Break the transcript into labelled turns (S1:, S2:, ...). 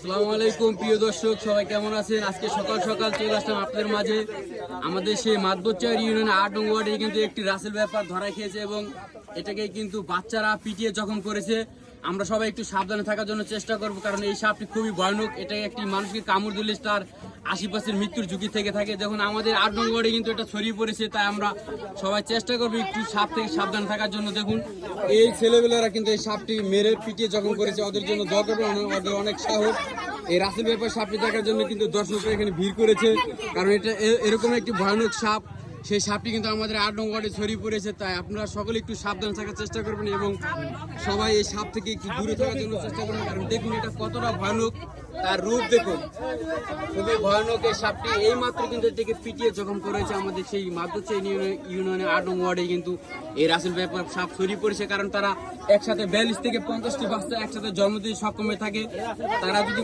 S1: আসসালামু আলাইকুম প্রিয় দর্শক, সবাই কেমন আছেন? আজকে সকাল সকাল চলে আসলাম আপনাদের মাঝে। আমাদের সেই মাদবরচর ইউনিয়নে ৮ নং ওয়ার্ডে কিন্তু একটি রাসেল ব্যাপার ধরা খেয়েছে এবং এটাকে কিন্তু বাচ্চারা পিটিয়ে জখম করেছে। আমরা সবাই একটু সাবধানে থাকার জন্য চেষ্টা করব, কারণ এই সাপটি খুবই ভয়ানক। এটা একটি মানুষকে কামড় দিলে তার ৮০% মৃত্যুর ঝুঁকি থেকে থাকে। দেখুন আমাদের ৮ নং ওয়ার্ডে কিন্তু এটা ছড়িয়ে পড়েছে, তাই আমরা সবাই চেষ্টা করবো একটু সাপ থেকে সাবধানে থাকার জন্য। দেখুন এই ছেলেবেলারা কিন্তু এই সাপটি মেরে পিটিয়ে জখম করেছে, ওদের জন্য দোয়া করবেন, ওদের অনেক সাহস। এই রাসেল ব্যাপার সাপটি দেখার জন্য কিন্তু দর্শকরা এখানে ভিড় করেছে, কারণ এটা এরকম একটি ভয়ানক সাপ। সেই সাপটি কিন্তু আমাদের ৮ নং ওয়ার্ডে ছড়িয়ে পড়েছে, তাই আপনারা সকলে একটু সাবধান থাকার চেষ্টা করবেন এবং সবাই এই সাপ থেকে একটু দূরে থাকার জন্য চেষ্টা করবেন। কারণ দেখুন এটা কতটা ভয়ানক, তার রূপ দেখুন, খুবই ভয়ানক। এই সাপটি এই মাত্র কিন্তু এটাকে পিটিয়ে জখম করেছে আমাদের সেই মাদবরচর ইউনিয়নে ৮ নং ওয়ার্ডে কিন্তু এই রাসেল ব্যাপার সাপ ছড়িয়ে পড়েছে, কারণ তারা একসাথে ৪২ থেকে ৫০টি বাচ্চা একসাথে জন্ম দিতে সক্ষম হয়ে থাকে। তারা যদি